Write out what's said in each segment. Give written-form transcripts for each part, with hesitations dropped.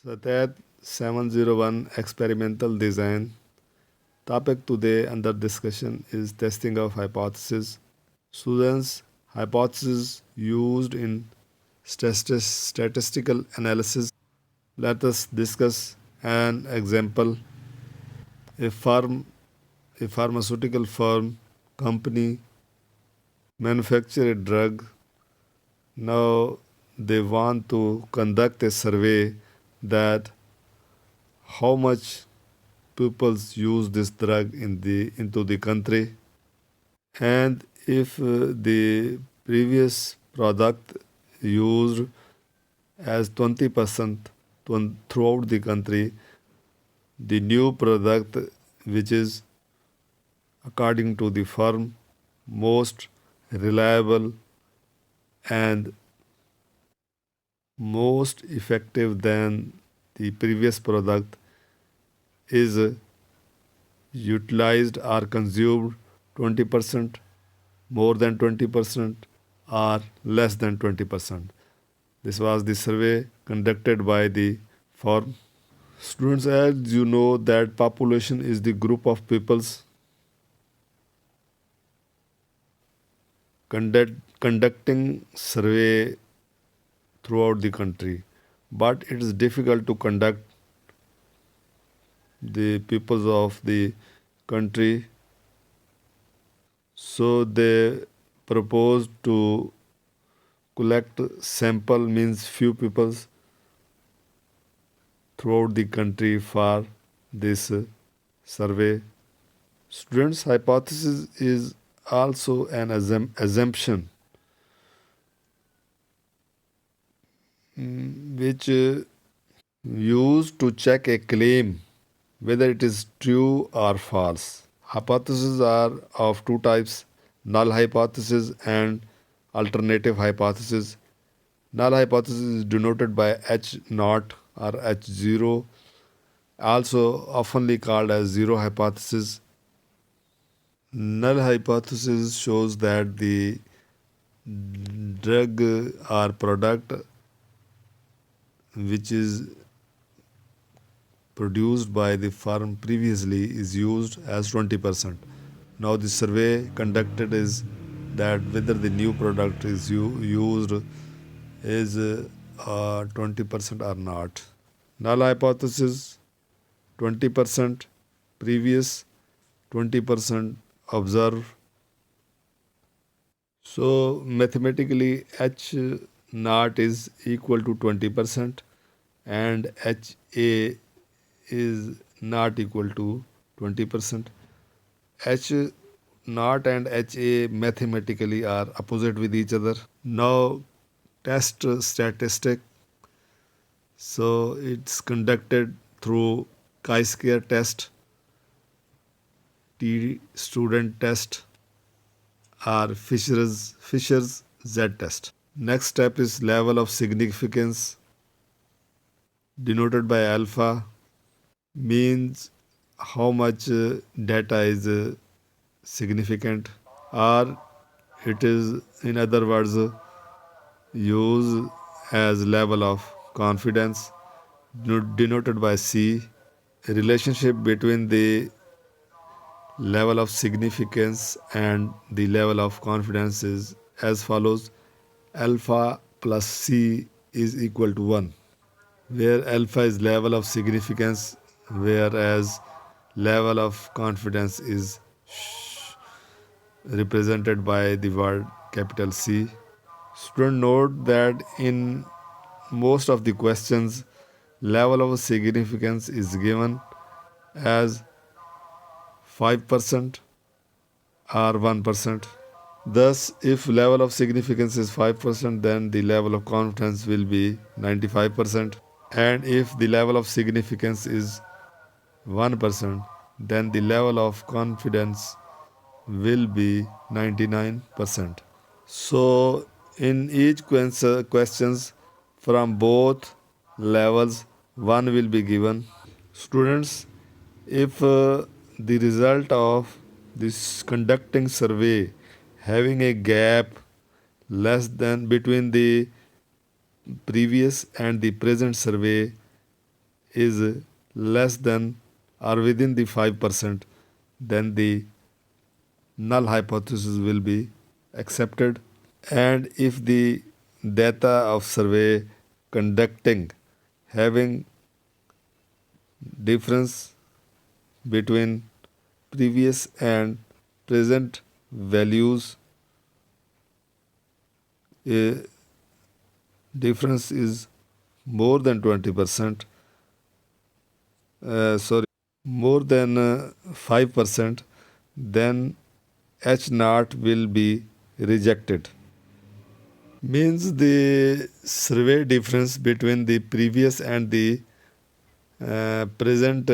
SATET 701 Experimental Design. Topic today under discussion is testing of hypothesis. Students, hypothesis used in statistical analysis. Let us discuss an example. A firm, a pharmaceutical firm, company manufacture a drug. Now they want to conduct a survey that how much people use this drug into the country, and if the previous product used as 20% throughout the country, the new product, which is according to the firm most reliable and most effective than the previous product, is utilized or consumed 20%, more than 20%, or less than 20%. This was the survey conducted by the firm. Students, as you know, that population is the group of peoples conducting survey throughout the country, but it is difficult to conduct the peoples of the country. So they proposed to collect sample, means few peoples throughout the country for this survey. Students' hypothesis is also an assumption which used to check a claim whether it is true or false. Hypotheses are of two types: null hypothesis and alternative hypothesis. Null hypothesis is denoted by H naught or H zero, also oftenly called as zero hypothesis. Null hypothesis shows that the drug or product which is produced by the firm previously is used as 20%. Now the survey conducted is that whether the new product is used is 20% or not. Null hypothesis 20%, previous 20% observe. So mathematically H naught is equal to 20% and HA is not equal to 20%. H naught and HA mathematically are opposite with each other. Now test statistic. So it's conducted through chi-square test, T student test, or Fisher's Z test. Next step is level of significance denoted by alpha, means how much data is significant, or it is in other words used as level of confidence denoted by C. A relationship between the level of significance and the level of confidence is as follows: alpha plus C is equal to 1, where alpha is level of significance, whereas level of confidence is represented by the word capital C. Student, note that in most of the questions, level of significance is given as 5% or 1%. Thus, if level of significance is 5%, then the level of confidence will be 95%. And if the level of significance is 1%, then the level of confidence will be 99%. So, in each questions from both levels, one will be given. Students, if the result of this conducting survey having a gap less than between the previous and the present survey is less than or within the 5%, then the null hypothesis will be accepted. And if the data of survey conducting having difference between previous and present values, a difference is more than 20%, sorry, more than 5%, then H naught will be rejected. Means the survey difference between the previous and the present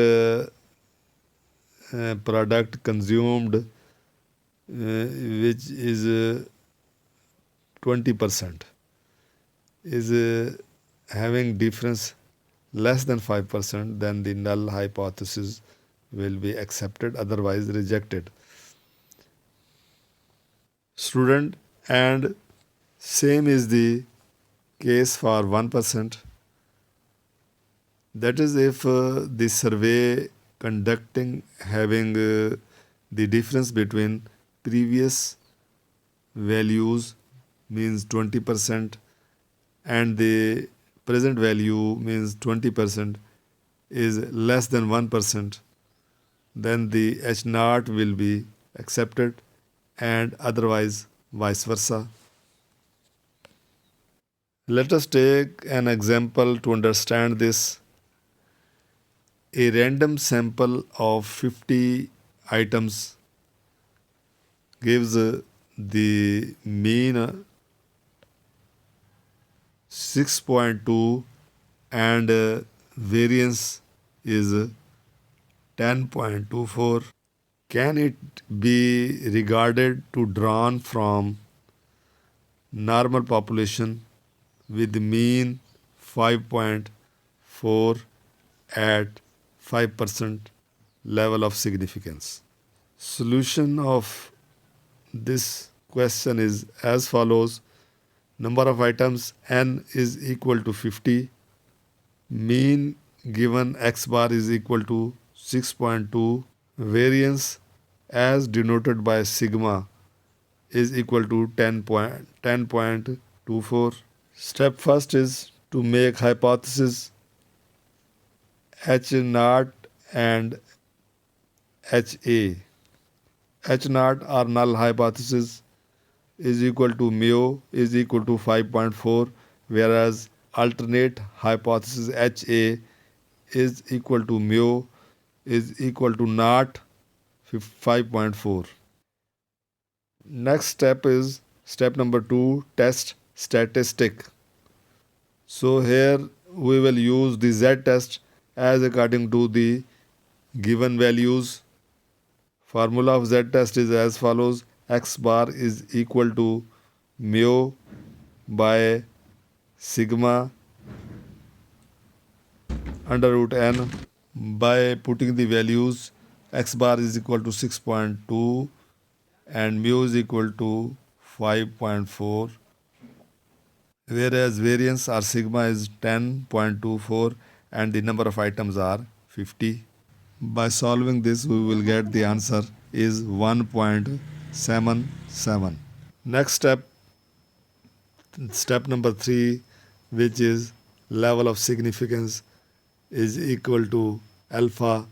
product consumed, which is 20%, is having difference less than 5%, then the null hypothesis will be accepted, otherwise rejected. Student, and same is the case for 1%. That is, if the survey conducting having the difference between previous values means 20% and the present value means 20% is less than 1%, then the H naught will be accepted and otherwise vice versa. Let us take an example to understand this. A random sample of 50 items gives the mean 6.2 and variance is 10.24. Can it be regarded to drawn from normal population with mean 5.4 at 5% level of significance? Solution of this question is as follows. Number of items n is equal to 50. Mean given x bar is equal to 6.2. Variance as denoted by sigma is equal to 10.24. Step first is to make hypothesis H naught and HA. H naught or null hypothesis is equal to mu is equal to 5.4, whereas alternate hypothesis HA is equal to mu is equal to naught 5.4. Next step is step number 2, test statistic. So here we will use the z-test as according to the given values. Formula of z-test is as follows. X bar is equal to mu by sigma under root n. By putting the values, x bar is equal to 6.2 and mu is equal to 5.4, whereas variance or sigma is 10.24 and the number of items are 50. By solving this, we will get the answer is 1.77. Next step number 3, which is level of significance, is equal to alpha,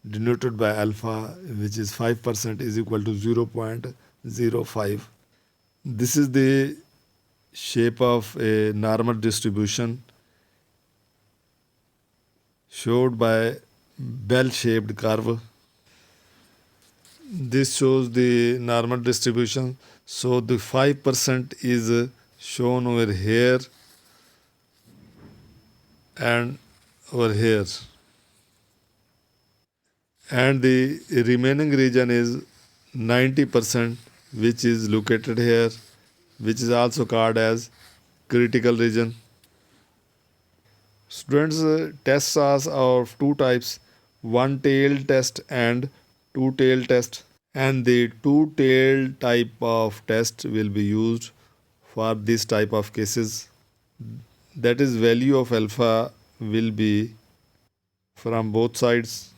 denoted by alpha, which is 5%, is equal to 0.05. This is the shape of a normal distribution showed by bell-shaped curve. This shows the normal distribution. So the 5% is shown over here and over here. And the remaining region is 90%, which is located here, which is also called as critical region. Students, tests are of two types, one-tailed test and two-tailed test. And the two-tailed type of test will be used for this type of cases. That is, value of alpha will be from both sides.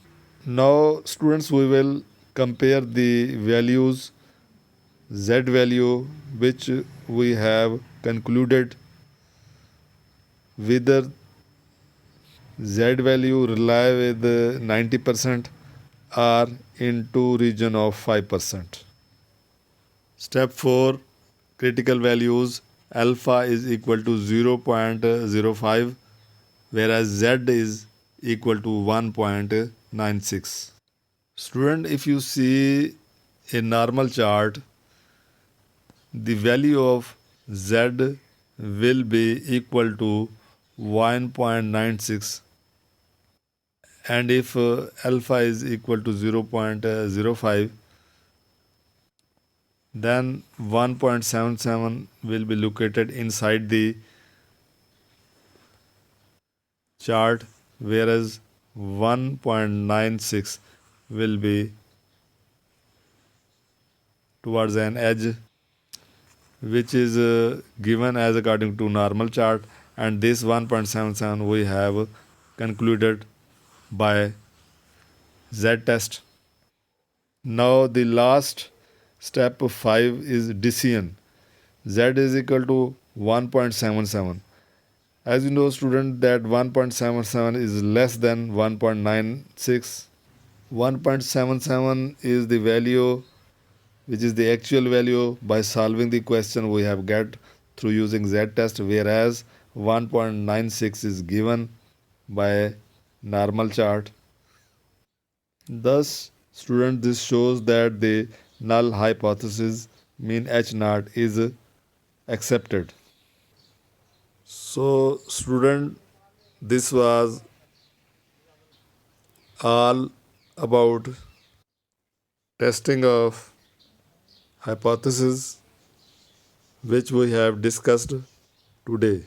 Now, students, we will compare the values z value which we have concluded whether z value rely with 90% or into region of 5%. Step 4, critical values. Alpha is equal to 0.05 whereas z is equal to 1.96. Student, if you see a normal chart, the value of z will be equal to 1.96, and if alpha is equal to 0.05, then 1.77 will be located inside the chart, whereas 1.96 will be towards an edge which is given as according to normal chart, and this 1.77 we have concluded by z test. Now the last step 5 is decision. Z is equal to 1.77. As you know, student, that 1.77 is less than 1.96. 1.77 is the value which is the actual value by solving the question we have get through using z test, whereas 1.96 is given by normal chart. Thus, student, this shows that the null hypothesis mean H naught is accepted. So, student, this was all about testing of hypothesis which we have discussed today.